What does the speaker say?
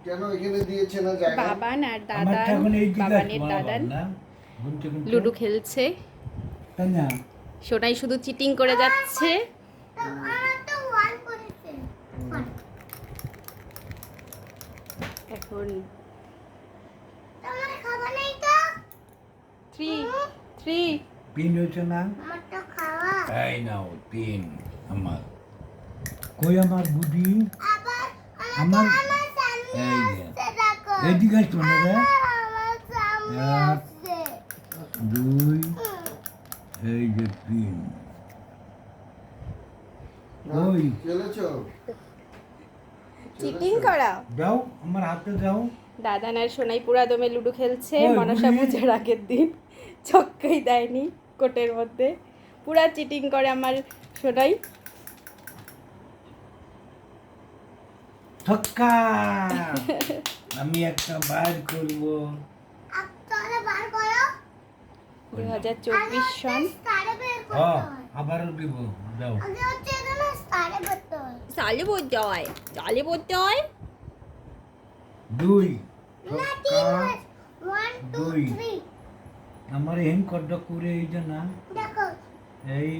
কেন এখানে দিয়েছে না জায়গা? বাবান আর বাবানের দাদান লুডো খেলছে। সোনাই শুধু চিটিং করে যাচ্ছে। এখন 3 পিন হচ্ছে না তাই নাও পিন আমার কই আমার বুদ্ধি আমার এই যে এইদিকে আসতো না রে 1 2 এই যে পিন ওই খেলেছো? চিটিং করা। দাও আমার হাতে দাও দাদান আর সোনাই পুরা দমে লুডো খেলছে। ওই মনসা বুড়ি। পূজার আগের দিন ছক্কাই দেয়নি কোর্টের মধ্যে। পুরা চিটিং করে আমার সোনাই। ছক্কা আমি একটা বার করব 2024 সন। আবারও দিব দাও সালে বলতে হয়, সালে বলতে হয়। 2 ছক্কা 2 আমার হেন কড্ডা করে এই যে না এই